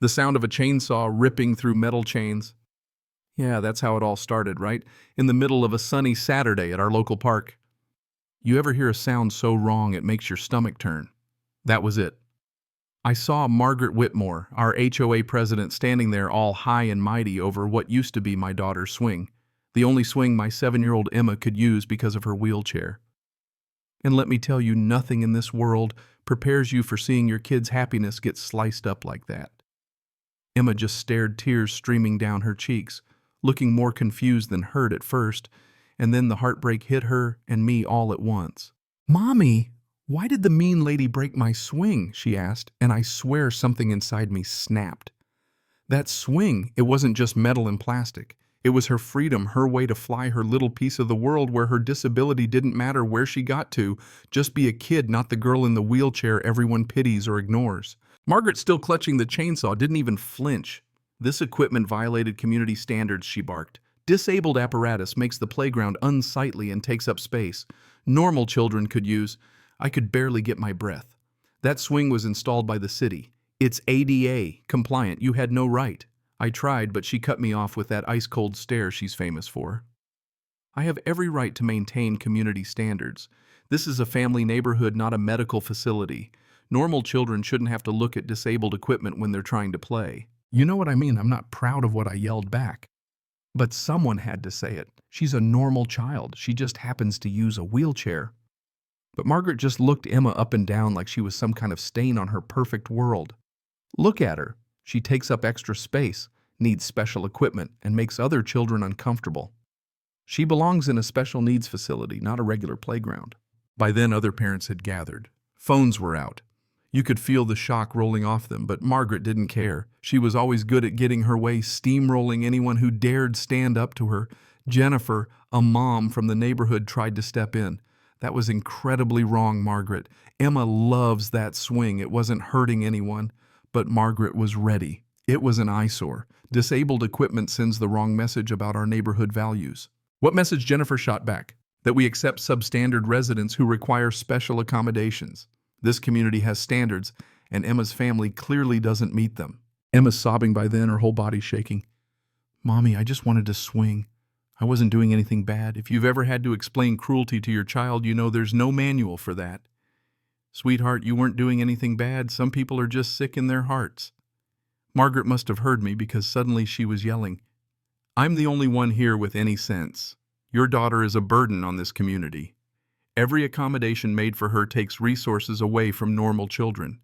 The sound of a chainsaw ripping through metal chains. Yeah, that's how it all started, right? In the middle of a sunny Saturday at our local park. You ever hear a sound so wrong it makes your stomach turn? That was it. I saw Margaret Whitmore, our HOA president, standing there all high and mighty over what used to be my daughter's swing, the only swing my 7-year-old Emma could use because of her wheelchair. And let me tell you, nothing in this world prepares you for seeing your kid's happiness get sliced up like that. Emma just stared, tears streaming down her cheeks, looking more confused than hurt at first, and then the heartbreak hit her and me all at once. "Mommy, why did the mean lady break my swing?" she asked, and I swear something inside me snapped. That swing, it wasn't just metal and plastic. It was her freedom, her way to fly her little piece of the world where her disability didn't matter where she got to, just be a kid, not the girl in the wheelchair everyone pities or ignores. Margaret, still clutching the chainsaw, didn't even flinch. "This equipment violated community standards," she barked. "Disabled apparatus makes the playground unsightly and takes up space. Normal children could use—" I could barely get my breath. "That swing was installed by the city. It's ADA compliant. You had no right." I tried, but she cut me off with that ice-cold stare she's famous for. "I have every right to maintain community standards. This is a family neighborhood, not a medical facility. Normal children shouldn't have to look at disabled equipment when they're trying to play." You know what I mean? I'm not proud of what I yelled back. But someone had to say it. She's a normal child. She just happens to use a wheelchair. But Margaret just looked Emma up and down like she was some kind of stain on her perfect world. "Look at her. She takes up extra space, needs special equipment, and makes other children uncomfortable. She belongs in a special needs facility, not a regular playground." By then, other parents had gathered. Phones were out. You could feel the shock rolling off them, but Margaret didn't care. She was always good at getting her way, steamrolling anyone who dared stand up to her. Jennifer, a mom from the neighborhood, tried to step in. "That was incredibly wrong, Margaret. Emma loves that swing. It wasn't hurting anyone." But Margaret was ready. It was an eyesore. Disabled equipment sends the wrong message about our neighborhood values. What message? Jennifer shot back. That we accept substandard residents who require special accommodations. This community has standards, and Emma's family clearly doesn't meet them. Emma's sobbing by then, her whole body shaking. "Mommy, I just wanted to swing. I wasn't doing anything bad." If you've ever had to explain cruelty to your child, you know there's no manual for that. "Sweetheart, you weren't doing anything bad. Some people are just sick in their hearts." Margaret must have heard me because suddenly she was yelling, "I'm the only one here with any sense. Your daughter is a burden on this community. Every accommodation made for her takes resources away from normal children.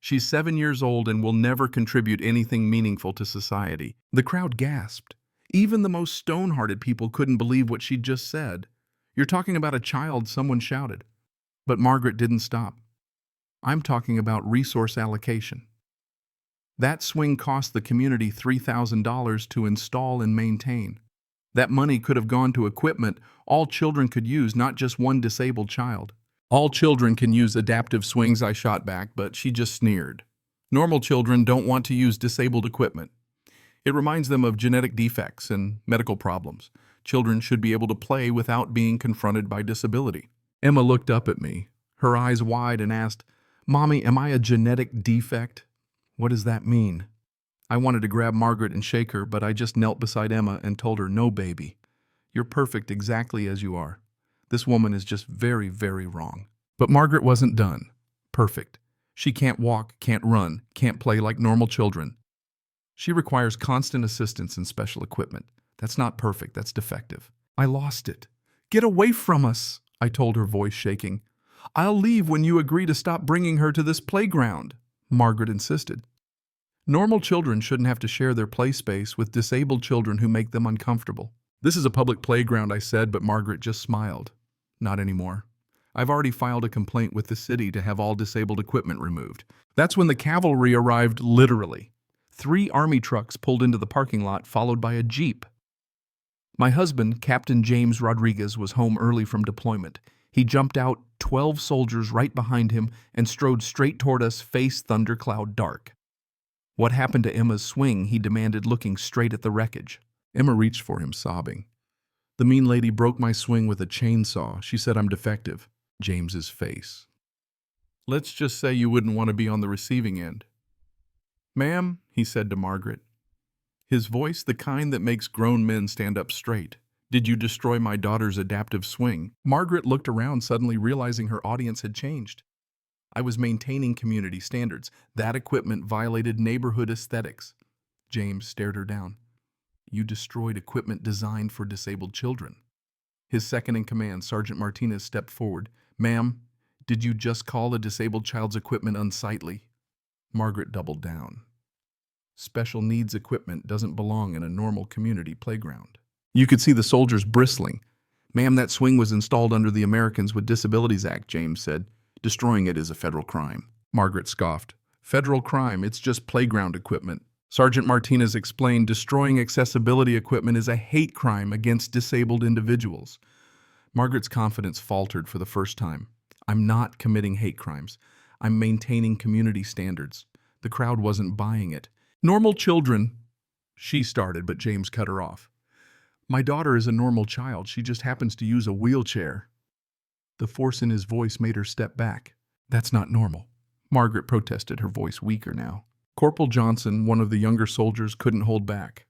She's 7 years old and will never contribute anything meaningful to society." The crowd gasped. Even the most stone-hearted people couldn't believe what she'd just said. "You're talking about a child," someone shouted. But Margaret didn't stop. "I'm talking about resource allocation. That swing cost the community $3,000 to install and maintain. That money could have gone to equipment all children could use, not just one disabled child." "All children can use adaptive swings," I shot back, but she just sneered. "Normal children don't want to use disabled equipment. It reminds them of genetic defects and medical problems. Children should be able to play without being confronted by disability." Emma looked up at me, her eyes wide, and asked, "Mommy, am I a genetic defect? What does that mean?" I wanted to grab Margaret and shake her, but I just knelt beside Emma and told her, "No, baby. You're perfect exactly as you are. This woman is just very, very wrong." But Margaret wasn't done. Perfect. She can't walk, can't run, can't play like normal children. She requires constant assistance and special equipment. That's not perfect, that's defective. I lost it. "Get away from us," I told her, voice shaking. "I'll leave when you agree to stop bringing her to this playground," Margaret insisted. Normal children shouldn't have to share their play space with disabled children who make them uncomfortable. "This is a public playground," I said, but Margaret just smiled. "Not anymore. I've already filed a complaint with the city to have all disabled equipment removed." That's when the cavalry arrived, literally. 3 army trucks pulled into the parking lot, followed by a Jeep. My husband, Captain James Rodriguez, was home early from deployment. He jumped out, 12 soldiers right behind him, and strode straight toward us, face thundercloud dark. "What happened to Emma's swing?" he demanded, looking straight at the wreckage. Emma reached for him, sobbing. "The mean lady broke my swing with a chainsaw. She said I'm defective." James's face. "Let's just say you wouldn't want to be on the receiving end." Ma'am, he said to Margaret, his voice the kind that makes grown men stand up straight. Did you destroy my daughter's adaptive swing? Margaret looked around, suddenly realizing her audience had changed. I was maintaining community standards. That equipment violated neighborhood aesthetics. James stared her down. You destroyed equipment designed for disabled children. His second-in-command, Sergeant Martinez, stepped forward. Ma'am, did you just call a disabled child's equipment unsightly? Margaret doubled down. Special needs equipment doesn't belong in a normal community playground. You could see the soldiers bristling. Ma'am, that swing was installed under the Americans with Disabilities Act, James said. Destroying it is a federal crime. Margaret scoffed. Federal crime, it's just playground equipment. Sergeant Martinez explained destroying accessibility equipment is a hate crime against disabled individuals. Margaret's confidence faltered for the first time. I'm not committing hate crimes. I'm maintaining community standards. The crowd wasn't buying it. Normal children, she started, but James cut her off. My daughter is a normal child. She just happens to use a wheelchair. The force in his voice made her step back. That's not normal. Margaret protested, her voice weaker now. Corporal Johnson, one of the younger soldiers, couldn't hold back.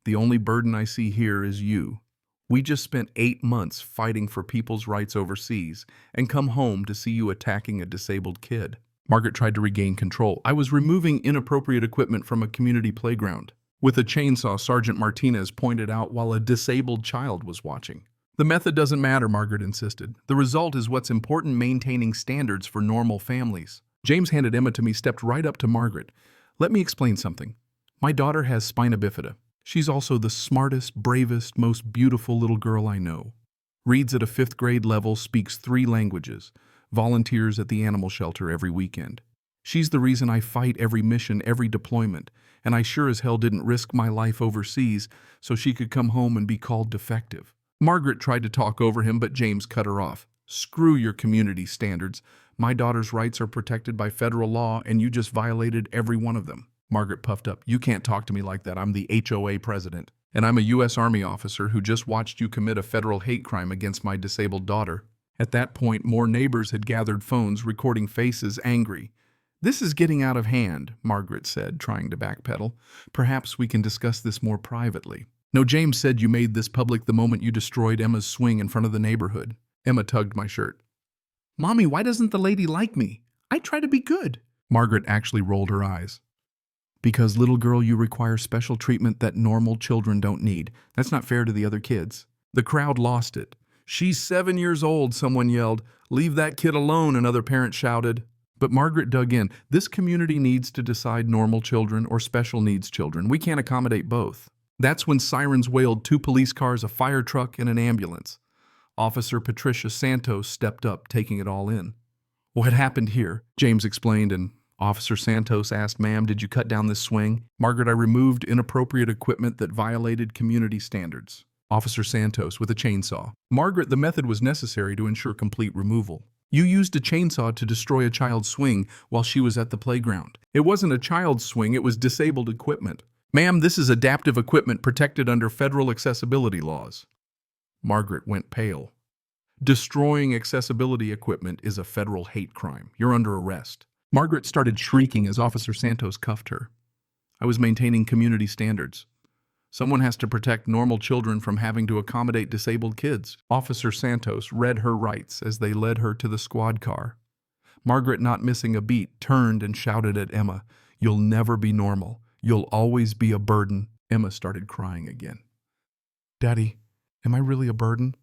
The only burden I see here is you. We just spent 8 months fighting for people's rights overseas and come home to see you attacking a disabled kid. Margaret tried to regain control. I was removing inappropriate equipment from a community playground. With a chainsaw, Sergeant Martinez pointed out while a disabled child was watching. The method doesn't matter, Margaret insisted. The result is what's important, maintaining standards for normal families. James handed Emma to me, stepped right up to Margaret. Let me explain something. My daughter has spina bifida. She's also the smartest, bravest, most beautiful little girl I know. Reads at a 5th grade level, speaks 3 languages, volunteers at the animal shelter every weekend. She's the reason I fight every mission, every deployment, and I sure as hell didn't risk my life overseas so she could come home and be called defective. Margaret tried to talk over him, but James cut her off. Screw your community standards. My daughter's rights are protected by federal law, and you just violated every one of them. Margaret puffed up. You can't talk to me like that. I'm the HOA president, and I'm a U.S. Army officer who just watched you commit a federal hate crime against my disabled daughter. At that point, more neighbors had gathered phones, recording faces, angry. This is getting out of hand, Margaret said, trying to backpedal. Perhaps we can discuss this more privately. No, James said you made this public the moment you destroyed Emma's swing in front of the neighborhood. Emma tugged my shirt. Mommy, why doesn't the lady like me? I try to be good. Margaret actually rolled her eyes. Because, little girl, you require special treatment that normal children don't need. That's not fair to the other kids. The crowd lost it. She's 7 years old, someone yelled. Leave that kid alone, another parent shouted. But Margaret dug in. This community needs to decide normal children or special needs children. We can't accommodate both. That's when sirens wailed, 2 police cars, a fire truck, and an ambulance. Officer Patricia Santos stepped up, taking it all in. What happened here? James explained, and Officer Santos asked, Ma'am, did you cut down this swing? Margaret, I removed inappropriate equipment that violated community standards. Officer Santos with a chainsaw. Margaret, the method was necessary to ensure complete removal. You used a chainsaw to destroy a child's swing while she was at the playground. It wasn't a child's swing, it was disabled equipment. Ma'am, this is adaptive equipment protected under federal accessibility laws. Margaret went pale. Destroying accessibility equipment is a federal hate crime. You're under arrest. Margaret started shrieking as Officer Santos cuffed her. I was maintaining community standards. Someone has to protect normal children from having to accommodate disabled kids. Officer Santos read her rights as they led her to the squad car. Margaret, not missing a beat, turned and shouted at Emma, You'll never be normal. You'll always be a burden. Emma started crying again. Daddy, am I really a burden?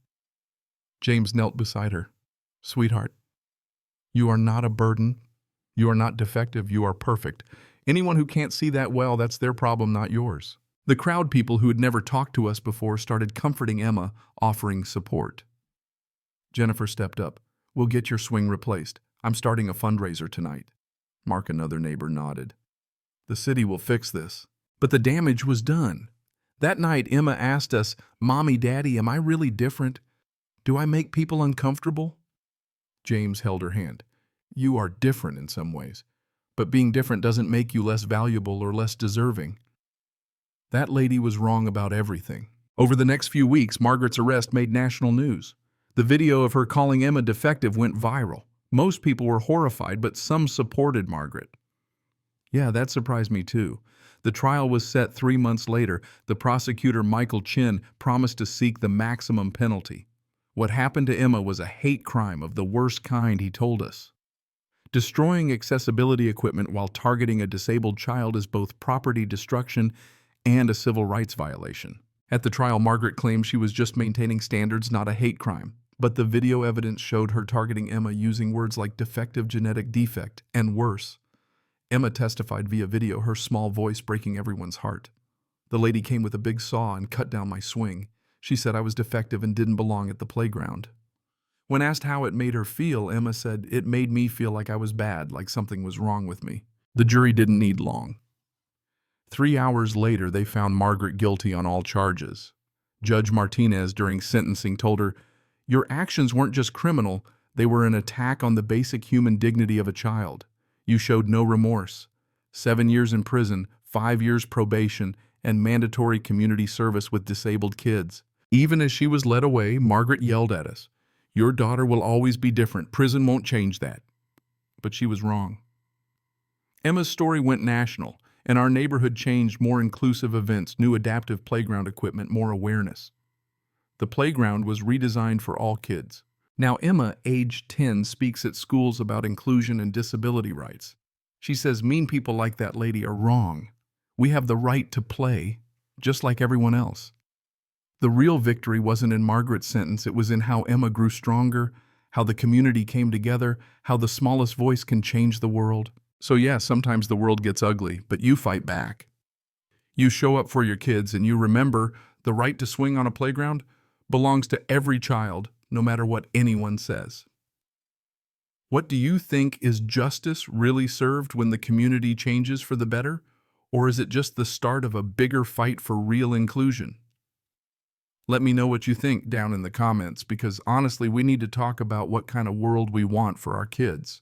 James knelt beside her. Sweetheart, you are not a burden. You are not defective. You are perfect. Anyone who can't see that well, that's their problem, not yours. The crowd people who had never talked to us before started comforting Emma, offering support. Jennifer stepped up. We'll get your swing replaced. I'm starting a fundraiser tonight. Mark, another neighbor, nodded. The city will fix this. But the damage was done. That night, Emma asked us, Mommy, Daddy, am I really different? Do I make people uncomfortable? James held her hand. You are different in some ways, but being different doesn't make you less valuable or less deserving. That lady was wrong about everything. Over the next few weeks, Margaret's arrest made national news. The video of her calling Emma defective went viral. Most people were horrified, but some supported Margaret. Yeah, that surprised me too. The trial was set 3 months later. The prosecutor, Michael Chin, promised to seek the maximum penalty. What happened to Emma was a hate crime of the worst kind, he told us. Destroying accessibility equipment while targeting a disabled child is both property destruction and a civil rights violation. At the trial, Margaret claimed she was just maintaining standards, not a hate crime. But the video evidence showed her targeting Emma using words like defective genetic defect and worse. Emma testified via video, her small voice breaking everyone's heart. The lady came with a big saw and cut down my swing. She said I was defective and didn't belong at the playground. When asked how it made her feel, Emma said, "It made me feel like I was bad, like something was wrong with me." The jury didn't need long. 3 hours later, they found Margaret guilty on all charges. Judge Martinez, during sentencing, told her, "Your actions weren't just criminal, they were an attack on the basic human dignity of a child. You showed no remorse. 7 years in prison, 5 years probation, and mandatory community service with disabled kids." Even as she was led away, Margaret yelled at us, "Your daughter will always be different. Prison won't change that." But she was wrong. Emma's story went national, and our neighborhood changed. More inclusive events, new adaptive playground equipment, more awareness. The playground was redesigned for all kids. Now Emma, age 10, speaks at schools about inclusion and disability rights. She says mean people like that lady are wrong. We have the right to play, just like everyone else. The real victory wasn't in Margaret's sentence, it was in how Emma grew stronger, how the community came together, how the smallest voice can change the world. So yeah, sometimes the world gets ugly, but you fight back. You show up for your kids, and you remember the right to swing on a playground belongs to every child, no matter what anyone says. What do you think? Is justice really served when the community changes for the better? Or is it just the start of a bigger fight for real inclusion? Let me know what you think down in the comments, because honestly, we need to talk about what kind of world we want for our kids.